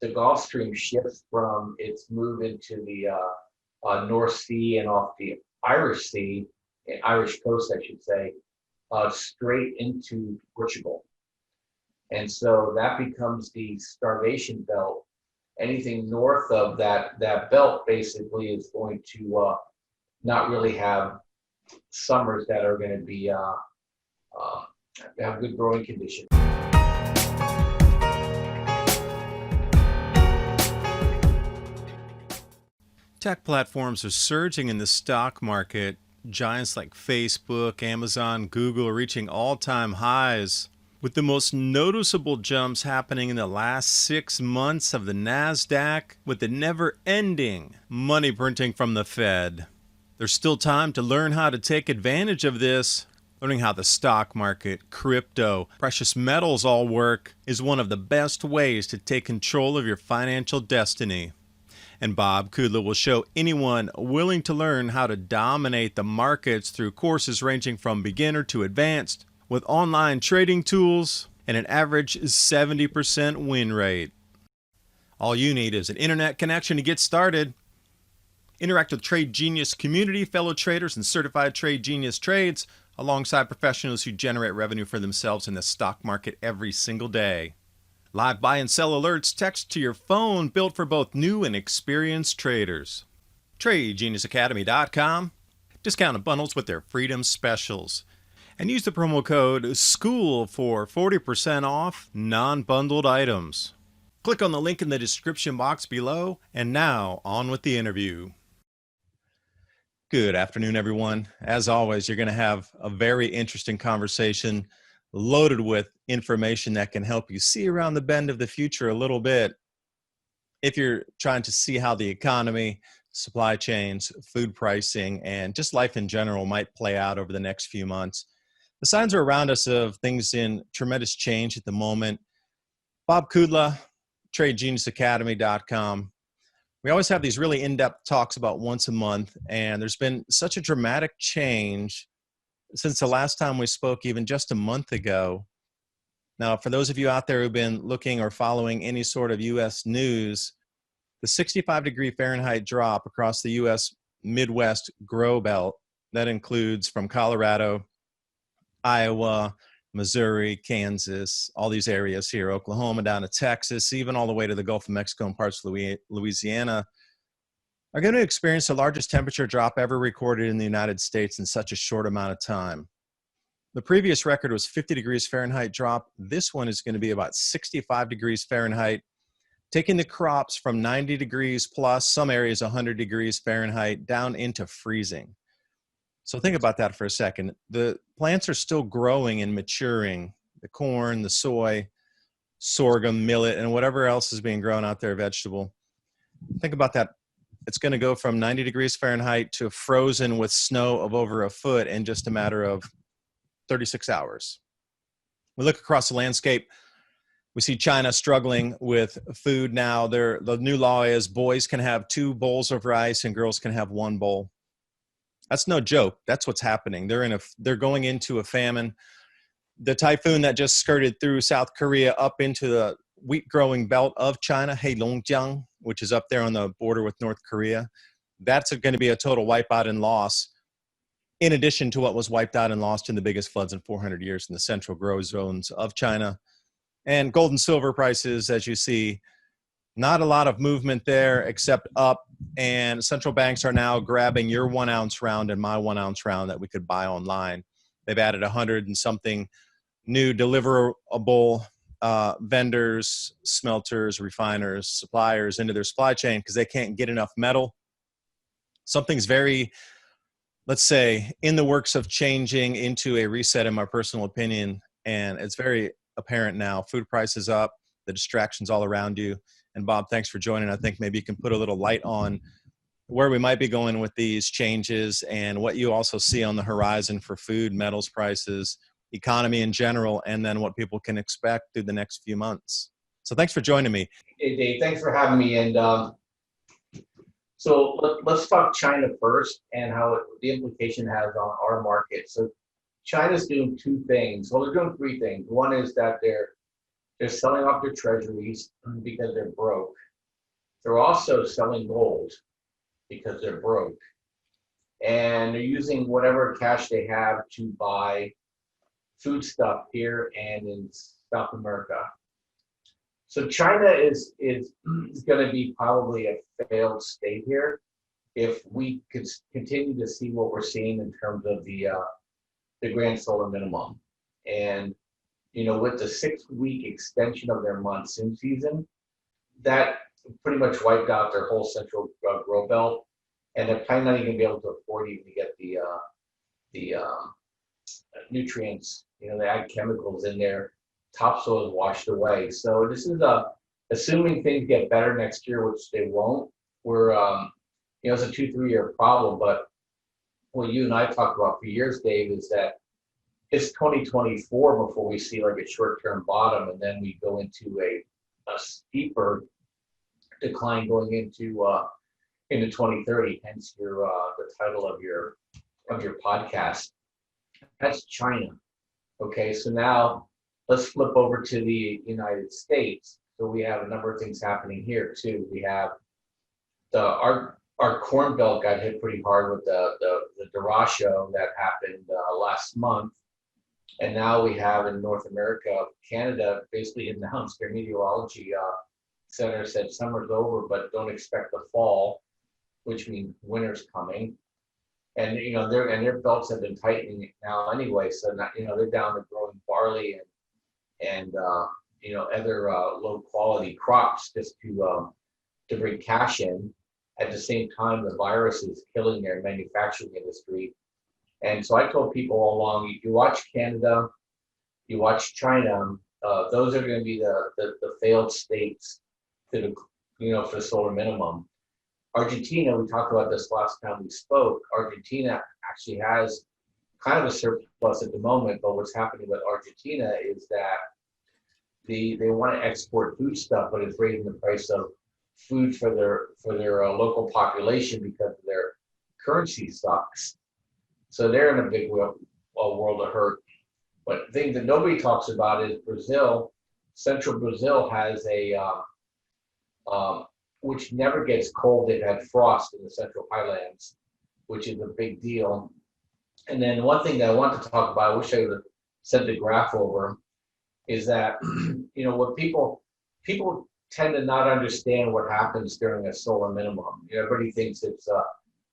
the Gulf Stream shifts from its move into the North Sea and off the Irish Sea, Irish coast, I should say, straight into Portugal. And so that becomes the starvation belt. Anything north of that belt basically is going to not really have summers that are going to be have good growing conditions. Tech platforms are surging in the stock market. Giants like Facebook, Amazon, Google are reaching all-time highs, with the most noticeable jumps happening in the last 6 months of the NASDAQ, with the never-ending money printing from the Fed. There's still time to learn how to take advantage of this. Learning how the stock market, crypto, precious metals all work is one of the best ways to take control of your financial destiny. And Bob Kudla will show anyone willing to learn how to dominate the markets through courses ranging from beginner to advanced, with online trading tools and an average 70% win rate. All you need is an internet connection to get started. Interact with Trade Genius community, fellow traders, and certified Trade Genius trades, alongside professionals who generate revenue for themselves in the stock market every single day. Live buy and sell alerts text to your phone, built for both new and experienced traders. TradeGeniusAcademy.com. Discounted bundles with their freedom specials. And use the promo code SCHOOL for 40% off non-bundled items. Click on the link in the description box below. And now, on with the interview. Good afternoon, everyone. As always, you're going to have a very interesting conversation loaded with information that can help you see around the bend of the future a little bit. If you're trying to see how the economy, supply chains, food pricing, and just life in general might play out over the next few months. The signs are around us of things in tremendous change at the moment. Bob Kudla, TradeGeniusAcademy.com. We always have these really in-depth talks about once a month, and there's been such a dramatic change since the last time we spoke, even just a month ago. Now, for those of you out there who've been looking or following any sort of U.S. news, the 65-degree Fahrenheit drop across the U.S. Midwest grow belt, that includes from Colorado, Iowa, Missouri, Kansas, all these areas here, Oklahoma, down to Texas, even all the way to the Gulf of Mexico and parts of Louisiana, are going to experience the largest temperature drop ever recorded in the United States in such a short amount of time. The previous record was 50 degrees Fahrenheit drop. This one is going to be about 65 degrees Fahrenheit, taking the crops from 90 degrees plus, some areas 100 degrees Fahrenheit, down into freezing. So think about that for a second. The plants are still growing and maturing. The corn, the soy, sorghum, millet, and whatever else is being grown out there, vegetable. Think about that. It's going to go from 90 degrees Fahrenheit to frozen with snow of over a foot in just a matter of 36 hours. We look across the landscape. We see China struggling with food now. The new law is boys can have 2 bowls of rice and girls can have 1 bowl. That's no joke. That's what's happening. They're going into a famine. The typhoon that just skirted through South Korea up into the wheat growing belt of China, Heilongjiang, which is up there on the border with North Korea, that's going to be a total wipeout and loss, in addition to what was wiped out and lost in the biggest floods in 400 years in the central grow zones of China. And gold and silver prices, as you see, not a lot of movement there except up, and central banks are now grabbing your 1 ounce round and my 1 ounce round that we could buy online. They've added 100 and something new deliverable vendors, smelters, refiners, suppliers into their supply chain because they can't get enough metal. Something's very, let's say, in the works of changing into a reset, in my personal opinion, and it's very apparent now. Food prices up, the distractions all around you. And Bob, thanks for joining. I think maybe you can put a little light on where we might be going with these changes and what you also see on the horizon for food, metals prices, economy in general, and then what people can expect through the next few months. So thanks for joining me. Hey, Dave, thanks for having me. And so let's talk China first and how the implication has on our market. So China's doing 2 things. Well, they're doing 3 things. One is that they're They're selling off their treasuries because they're broke. They're also selling gold because they're broke. And they're using whatever cash they have to buy food stuff here and in South America. So China is going to be probably a failed state here if we could continue to see what we're seeing in terms of the grand solar minimum. And with the 6-week extension of their monsoon season, that pretty much wiped out their whole central grow belt, and they're probably not even going to be able to afford even to get the nutrients, the ag chemicals in there. Topsoil is washed away. So this is assuming things get better next year, which they won't. We're it's a 2-3 year problem, but what you and I talked about for years, Dave, is that it's 2024 before we see like a short-term bottom, and then we go into a steeper decline going into 2030. Hence your the title of your podcast. That's China. Okay, so now let's flip over to the United States. So we have a number of things happening here too. We have our corn belt got hit pretty hard with the derecho that happened last month. And now we have in North America, Canada basically announced their meteorology center said summer's over, but don't expect the fall, which means winter's coming. And their belts have been tightening now anyway, so they're down to growing barley and other low quality crops just to bring cash in. At the same time, the virus is killing their manufacturing industry. And so I told people all along, you watch Canada, you watch China, those are going to be the failed states for the solar minimum. Argentina, we talked about this last time we spoke. Argentina actually has kind of a surplus at the moment, but what's happening with Argentina is that they want to export food stuff, but it's raising the price of food for their local population because of their currency sucks. So they're in a big world of hurt. But the thing that nobody talks about is Brazil. Central Brazil has which never gets cold. They've had frost in the Central Highlands, which is a big deal. And then one thing that I want to talk about, I wish I would have sent the graph over, is that what people tend to not understand what happens during a solar minimum. Everybody thinks it's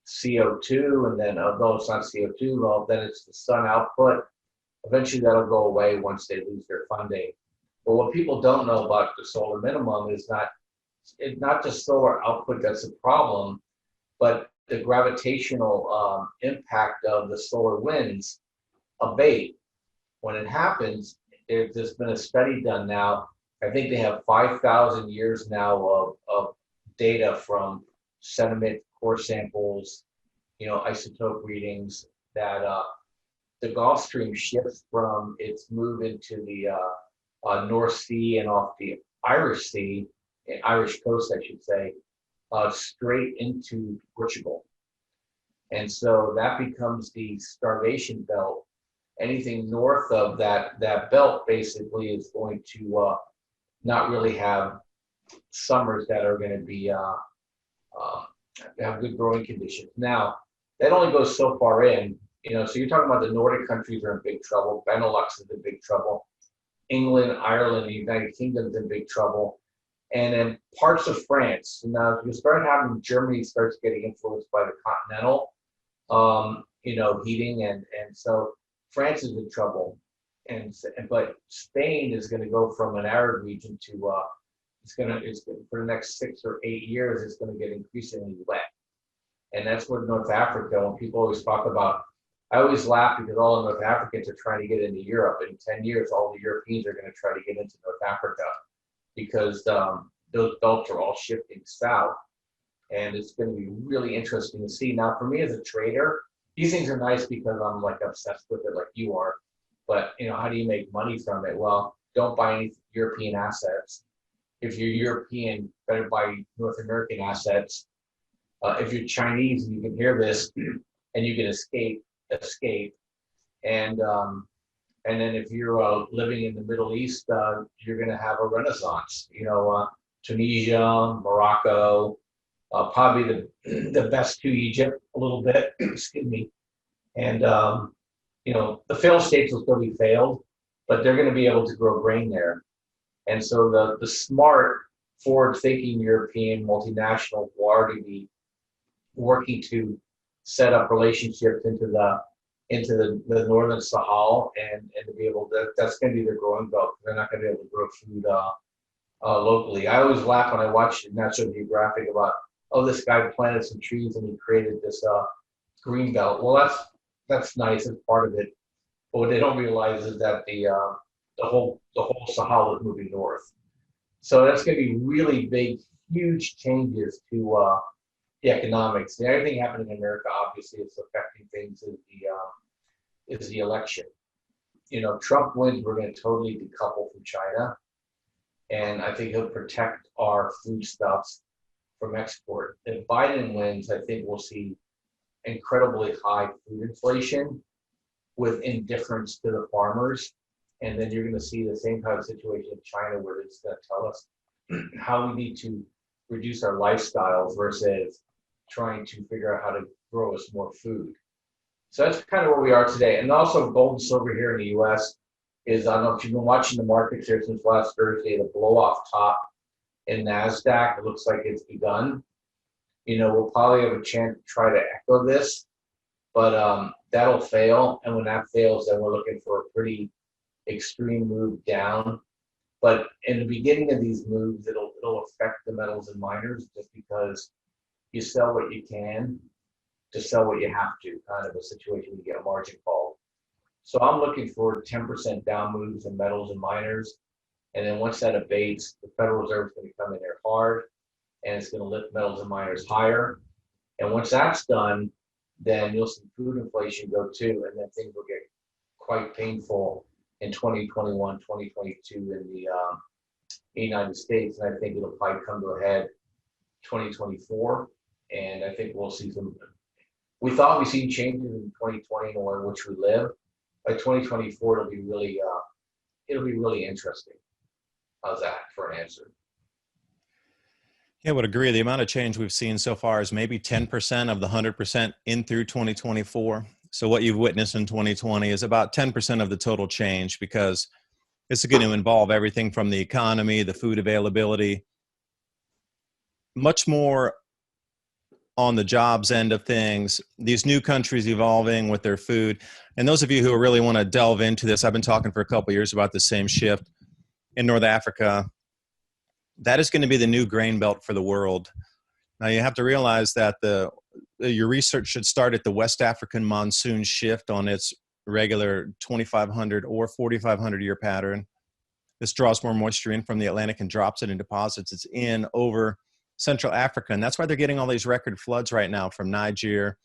CO2, and then although it's not CO2, well, then it's the sun output. Eventually that'll go away once they lose their funding. But what people don't know about the solar minimum is it's not just solar output that's a problem, but the gravitational impact of the solar winds abate. When it happens, there's been a study done now. I think they have 5,000 years now of data from sediment, core samples, isotope readings that the Gulf Stream shifts from its move into the North Sea and off the Irish Sea, Irish coast, I should say, straight into Portugal. And so that becomes the starvation belt. Anything north of that belt basically is going to not really have summers that are going to be have good growing conditions. Now, that only goes so far in, so you're talking about the Nordic countries are in big trouble. Benelux is in big trouble. England, Ireland, the United Kingdom's in big trouble. And then parts of France. Now, if you start having Germany starts getting influenced by the continental, heating, and so France is in trouble. But Spain is going to go from an arid region to it's for the next 6 or 8 years, it's going to get increasingly wet. And that's where North Africa, when people always talk about, I always laugh because all the North Africans are trying to get into Europe. In 10 years, all the Europeans are going to try to get into North Africa because those belts are all shifting south. And it's going to be really interesting to see. Now, for me as a trader, these things are nice because I'm like obsessed with it like you are. But, how do you make money from it? Well, don't buy any European assets. If you're European, better buy North American assets. If you're Chinese and you can hear this and you can escape. And And then if you're living in the Middle East, you're going to have a renaissance. Tunisia, Morocco, probably the best to Egypt a little bit. Excuse me. And the failed states will still be failed, but they're going to be able to grow grain there. And so the smart, forward-thinking European multinationals will already be working to set up relationships into the northern Sahel and to be able to, that's going to be their growing belt. They're not going to be able to grow food locally. I always laugh when I watch National Geographic about, oh, this guy planted some trees and he created this green belt. Well, that's nice. It's part of it. But what they don't realize is that the whole Sahel is moving north. So that's going to be really big, huge changes to the economics. And everything happening in America obviously is affecting things is the election. Trump wins, we're going to totally decouple from China, and I think he'll protect our foodstuffs from export. If Biden wins, I think we'll see incredibly high food inflation with indifference to the farmers. And then you're going to see the same kind of situation in China where it's going to tell us how we need to reduce our lifestyles versus trying to figure out how to grow us more food. So that's kind of where we are today. And also gold and silver here in the U.S. is, I don't know if you've been watching the markets here since last Thursday, the blow off top in NASDAQ, it looks like it's begun. We'll probably have a chance to try to echo this, but that'll fail. And when that fails, then we're looking for a pretty extreme move down. But in the beginning of these moves, it'll affect the metals and miners just because you sell what you can to sell what you have to, kind of a situation you get a margin call. So I'm looking for 10% down moves in metals and miners. And then once that abates, the Federal Reserve is going to come in there hard and it's going to lift metals and miners higher. And once that's done, then you'll see food inflation go too. And then things will get quite painful in 2021, 2022 in the United States. And I think it'll probably come to a head 2024. And I think we'll see we thought we'd seen changes in 2020 in which we live. By 2024, it'll be really interesting. How's that for an answer? Yeah, I would agree. The amount of change we've seen so far is maybe 10% of the 100% in through 2024. So what you've witnessed in 2020 is about 10% of the total change, because it's going to involve everything from the economy, the food availability, much more on the jobs end of things, these new countries evolving with their food. And those of you who really want to delve into this, I've been talking for a couple of years about the same shift in North Africa. That is going to be the new grain belt for the world. Now you have to realize that your research should start at the West African monsoon shift on its regular 2,500 or 4,500 year pattern. This draws more moisture in from the Atlantic and drops it and deposits it in over Central Africa. And that's why they're getting all these record floods right now from Niger,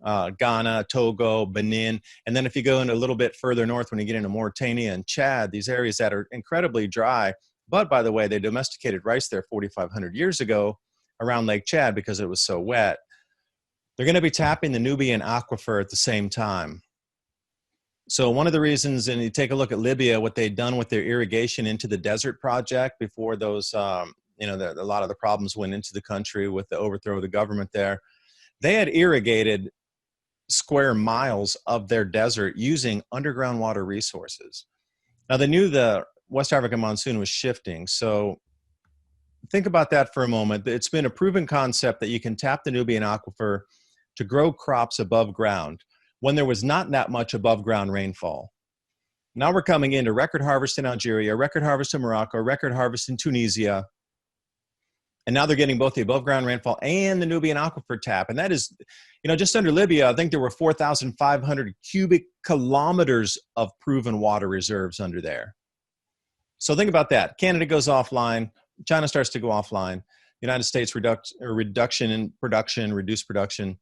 Ghana, Togo, Benin. And then if you go in a little bit further north, when you get into Mauritania and Chad, these areas that are incredibly dry. But by the way, they domesticated rice there 4,500 years ago around Lake Chad because it was so wet. They're going to be tapping the Nubian Aquifer at the same time. So one of the reasons, and you take a look at Libya, what they'd done with their irrigation into the desert project before those, a lot of the problems went into the country with the overthrow of the government there. They had irrigated square miles of their desert using underground water resources. Now they knew the West African monsoon was shifting. So think about that for a moment. It's been a proven concept that you can tap the Nubian Aquifer to grow crops above ground when there was not that much above ground rainfall. Now we're coming into record harvest in Algeria, record harvest in Morocco, record harvest in Tunisia. And now they're getting both the above ground rainfall and the Nubian Aquifer tap. And that is, just under Libya, I think there were 4,500 cubic kilometers of proven water reserves under there. So think about that. Canada goes offline. China starts to go offline. United States reduction in production, reduced production.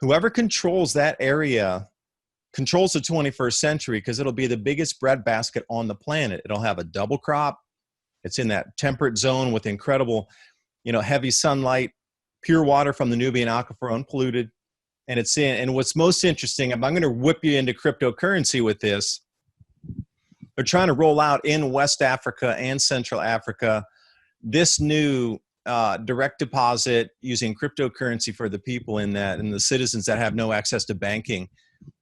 Whoever controls that area controls the 21st century, because it'll be the biggest breadbasket on the planet. It'll have a double crop. It's in that temperate zone with incredible, heavy sunlight, pure water from the Nubian Aquifer, unpolluted. And what's most interesting, I'm going to whip you into cryptocurrency with this. they're trying to roll out in West Africa and Central Africa this new direct deposit using cryptocurrency for the people in that and the citizens that have no access to banking.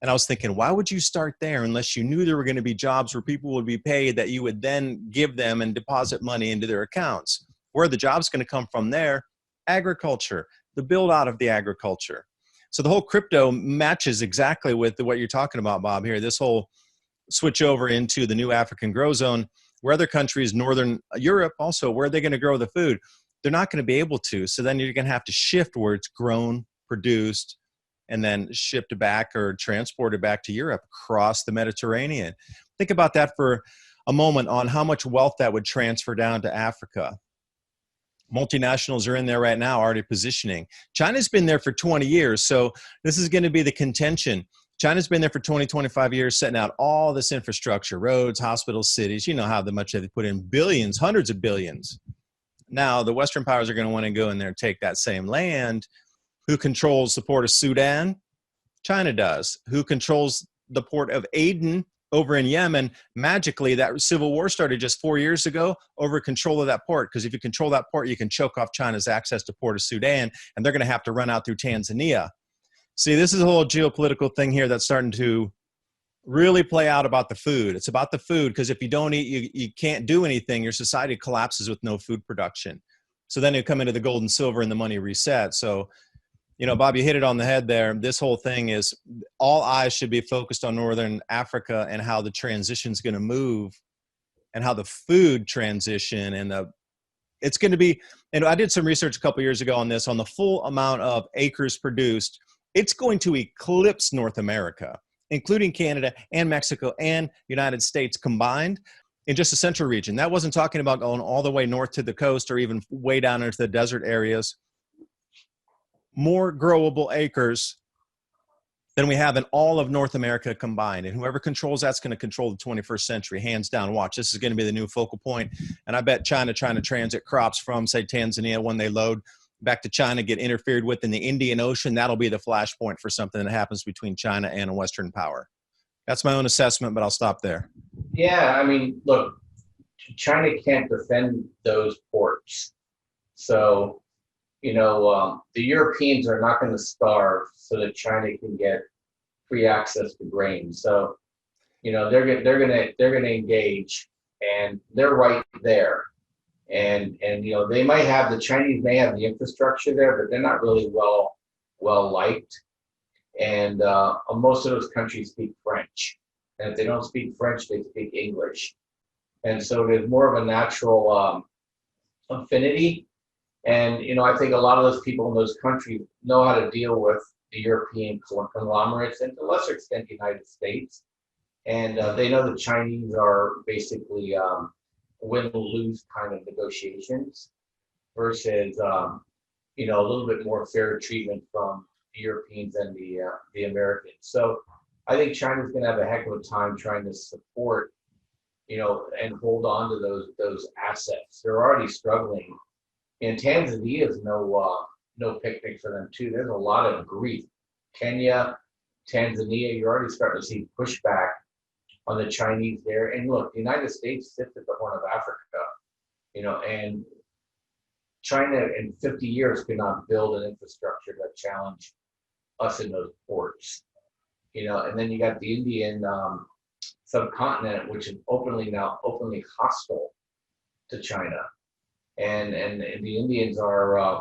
And I was thinking, why would you start there unless you knew there were going to be jobs where people would be paid that you would then give them and deposit money into their accounts? Where the job's going to come from there? Agriculture, the build out of the agriculture. So the whole crypto matches exactly with what you're talking about, Bob, here. This whole switch over into the new African grow zone, where other countries, Northern Europe also, where are they going to grow the food? They're not going to be able to. So then you're going to have to shift where it's grown, produced, and then shipped back or transported back to Europe across the Mediterranean. Think about that for a moment on how much wealth that would transfer down to Africa. Multinationals are in there right now already positioning. China's been there for 20 years, so this is going to be the contention. China's been there for 20, 25 years, setting out all this infrastructure, roads, hospitals, cities. You know how much they put in, billions, hundreds of billions. Now, the Western powers are going to want to go in there and take that same land. Who controls the port of Sudan? China does. Who controls the port of Aden over in Yemen? Magically, that civil war started just 4 years ago over control of that port. Because if you control that port, you can choke off China's access to port of Sudan, and they're going to have to run out through Tanzania. See, this is a whole geopolitical thing here that's starting to really play out about the food. It's about the food, because if you don't eat, you can't do anything. Your society collapses with no food production. So then you come into the gold and silver and the money reset. So, you know, Bob, you hit it on the head there. This whole thing is all eyes should be focused on Northern Africa and how the transition is going to move and how the food transition and it's going to be, and I did some research a couple years ago on this, on the full amount of acres produced. It's going to eclipse North America, including Canada and Mexico and United States combined in just the central region. That wasn't talking about going all the way north to the coast or even way down into the desert areas. More growable acres than we have in all of North America combined. And whoever controls that's going to control the 21st century, hands down. Watch, this is going to be the new focal point. And I bet China trying to transit crops from, say, Tanzania when they load back to China, get interfered with in the Indian Ocean. That'll be the flashpoint for something that happens between China and a Western power. That's my own assessment, but I'll stop there. Yeah, I mean, look, China can't defend those ports. So, you know, the Europeans are not going to starve so that China can get free access to grain. So, you know, they're gonna engage, and they're right there. And you know, the Chinese may have the infrastructure there, but they're not really well liked. And most of those countries speak French, and if they don't speak French, they speak English. And so there's more of a natural affinity. And, you know, I think a lot of those people in those countries know how to deal with the European conglomerates and to a lesser extent the United States. And they know the Chinese are basically win-lose kind of negotiations versus, you know, a little bit more fair treatment from the Europeans and the Americans. So I think China's going to have a heck of a time trying to support, you know, and hold on to those assets. They're already struggling. And Tanzania is no picnic for them too. There's a lot of grief. Kenya, Tanzania, you're already starting to see pushback on the Chinese there. And look, the United States sits at the Horn of Africa, you know, and China in 50 years could not build an infrastructure that challenged us in those ports, you know. And then you got the Indian subcontinent, which is openly hostile to China. And the Indians are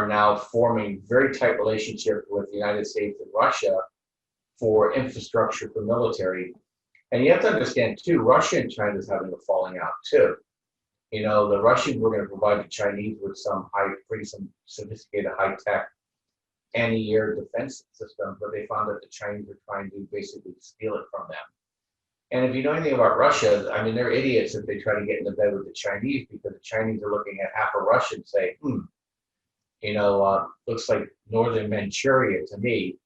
now forming very tight relationships with the United States and Russia for infrastructure for military. And you have to understand too, Russia and China is having a falling out too. You know, the Russians were going to provide the Chinese with some sophisticated high-tech anti-air defense systems, but they found that the Chinese were trying to basically steal it from them. And if you know anything about Russia, I mean, they're idiots if they try to get into bed with the Chinese, because the Chinese are looking at half of Russia and say, you know, looks like northern Manchuria to me,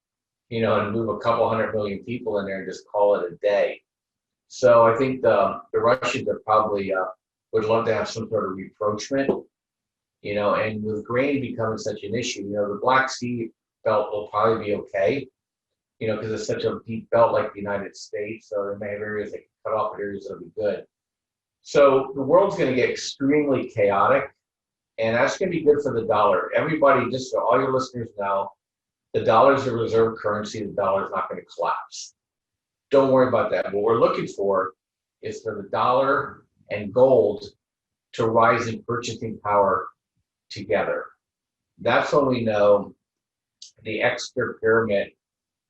you know, and move a couple 100 million people in there and just call it a day. So I think the Russians are probably would love to have some sort of rapprochement, you know, and with grain becoming such an issue, you know, the Black Sea belt will probably be okay. because it's such a deep belt like the United States. So they may have areas that can cut off, but areas that'll be good. So the world's going to get extremely chaotic, and that's going to be good for the dollar. Everybody, just so all your listeners know, the dollar is a reserve currency. The dollar is not going to collapse. Don't worry about that. What we're looking for is for the dollar and gold to rise in purchasing power together. That's when we know the extra pyramid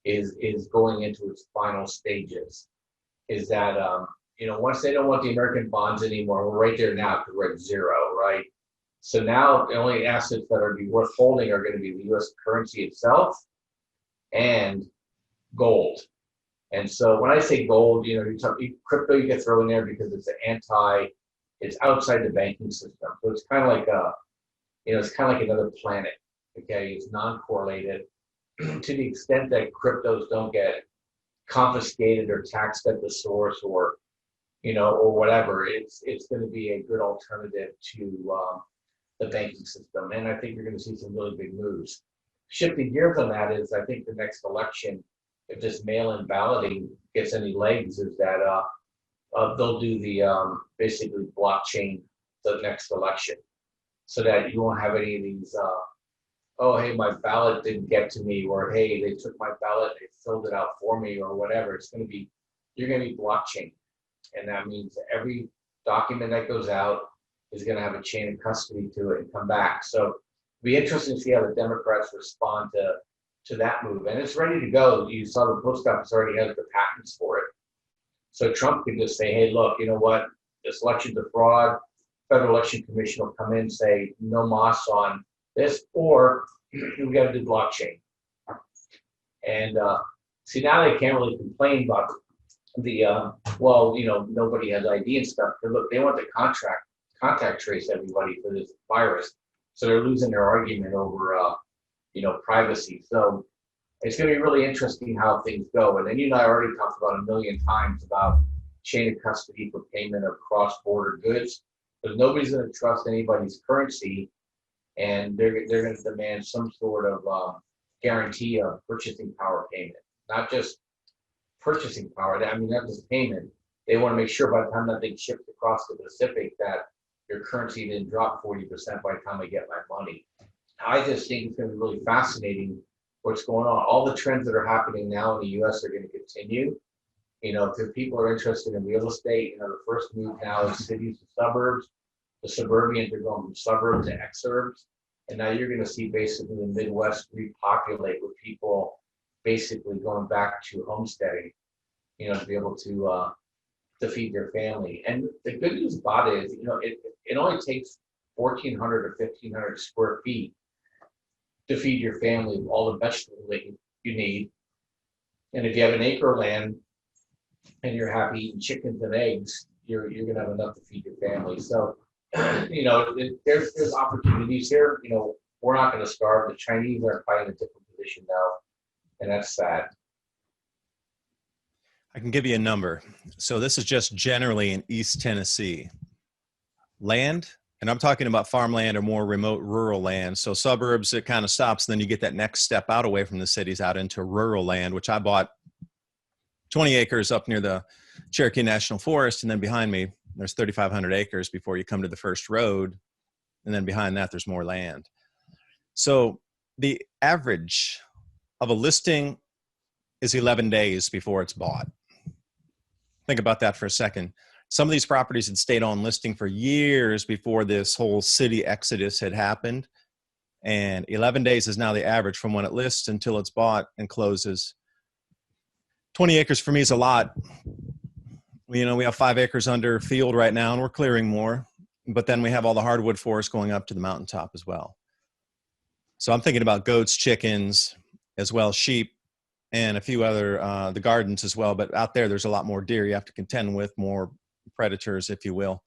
is going into its final stages. Is that once they don't want the American bonds anymore, we're right there now because we're at zero, right? So now the only assets that are be worth holding are going to be the U.S. currency itself and gold. And so when I say gold, crypto you can throw in there because it's outside the banking system. So it's kind of like another planet. Okay, it's non-correlated to the extent that cryptos don't get confiscated or taxed at the source or whatever. It's going to be a good alternative to the banking system, and I think you're going to see some really big moves. Shifting gears on that is, I think the next election, if this mail-in balloting gets any legs, is that they'll do the basically blockchain the next election, so that you won't have any of these. Oh, hey, my ballot didn't get to me, or hey, they took my ballot, they filled it out for me, or whatever. You're going to be blockchain, and that means every document that goes out is going to have a chain of custody to it and come back. So it'll be interesting to see how the Democrats respond to that move. And it's ready to go. You saw the post office already has the patents for it. So Trump could just say, hey, look, you know what? This election's a fraud. Federal Election Commission will come in and say, no moss on this, or we got to do blockchain. And see, now they can't really complain about the, nobody has ID and stuff. But look, they want the contact trace everybody for this virus. So they're losing their argument over, privacy. So it's going to be really interesting how things go. And then you and I already talked about a million times about chain of custody for payment of cross-border goods, because nobody's going to trust anybody's currency, and they're going to demand some sort of guarantee of purchasing power payment, not just purchasing power. Not just payment. They want to make sure by the time that thing ships across the Pacific that your currency didn't drop 40% by the time I get my money. I just think it's going to be really fascinating what's going on. All the trends that are happening now in the U.S. are going to continue. If people are interested in real estate, the first move now is cities to suburbs. The suburbians are going from suburbs to exurbs. And now you're going to see basically the Midwest repopulate with people basically going back to homesteading, to be able to feed their family. And the good news about it is, it only takes 1,400 or 1,500 square feet to feed your family with all the vegetables that you need. And if you have an acre of land and you're happy eating chickens and eggs, you're going to have enough to feed your family. So, there's opportunities here. We're not going to starve. The Chinese are fighting a different position now, and that's sad. I can give you a number. So this is just generally in East Tennessee. Land, and I'm talking about farmland or more remote rural land. So suburbs, it kind of stops. Then you get that next step out away from the cities out into rural land, which I bought 20 acres up near the Cherokee National Forest. And then behind me, there's 3,500 acres before you come to the first road. And then behind that, there's more land. So the average of a listing is 11 days before it's bought. Think about that for a second. Some of these properties had stayed on listing for years before this whole city exodus had happened. And 11 days is now the average from when it lists until it's bought and closes. 20 acres for me is a lot. We have 5 acres under field right now, and we're clearing more. But then we have all the hardwood forest going up to the mountaintop as well. So I'm thinking about goats, chickens, as well as sheep, and a few other, the gardens as well. But out there's a lot more deer you have to contend with, more predators, if you will.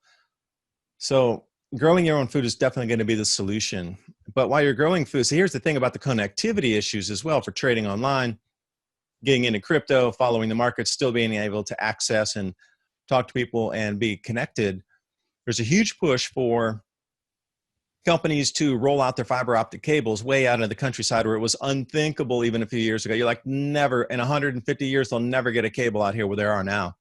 So growing your own food is definitely going to be the solution. But while you're growing food, so here's the thing about the connectivity issues as well for trading online, getting into crypto, following the market, still being able to access and talk to people and be connected. There's a huge push for companies to roll out their fiber optic cables way out into the countryside where it was unthinkable even a few years ago. You're like, never in 150 years, they'll never get a cable out here where there are now.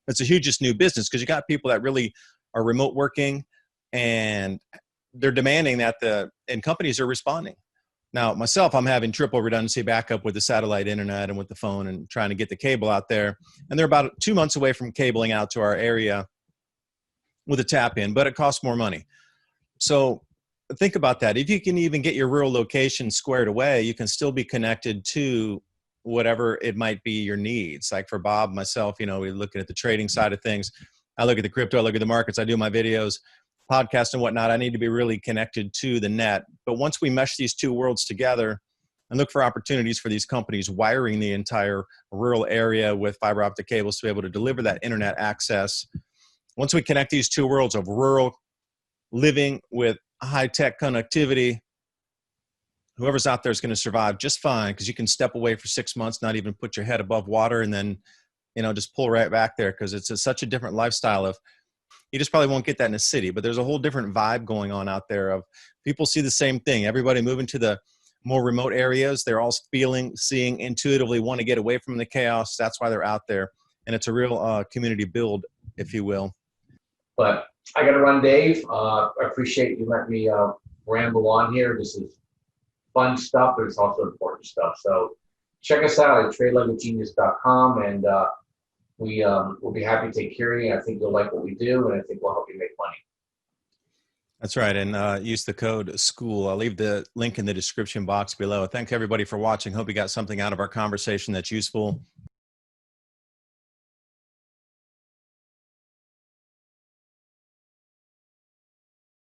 It's the hugest new business because you got people that really are remote working and they're demanding that and companies are responding. Now, myself, I'm having triple redundancy backup with the satellite internet and with the phone and trying to get the cable out there. And they're about 2 months away from cabling out to our area with a tap in, but it costs more money. So think about that. If you can even get your rural location squared away, you can still be connected to whatever it might be your needs. Like for Bob, myself, we're looking at the trading side of things. I look at the crypto, I look at the markets, I do my videos, podcast and whatnot. I need to be really connected to the net. But once we mesh these two worlds together and look for opportunities for these companies wiring the entire rural area with fiber optic cables to be able to deliver that internet access, once we connect these two worlds of rural living with high-tech connectivity, whoever's out there is going to survive just fine because you can step away for 6 months, not even put your head above water, and then, just pull right back there because it's such a different lifestyle of, you just probably won't get that in a city, but there's a whole different vibe going on out there of people see the same thing. Everybody moving to the more remote areas, they're all seeing, intuitively want to get away from the chaos. That's why they're out there. And it's a real community build, if you will. But I got to run, Dave. I appreciate you letting me ramble on here. This is fun stuff, but it's also important stuff. So check us out at tradelikeagenius.com, and we'll be happy to take care of you. I think you'll like what we do, and I think we'll help you make money. That's right. And use the code SCHOOL. I'll leave the link in the description box below. Thank everybody for watching. Hope you got something out of our conversation that's useful.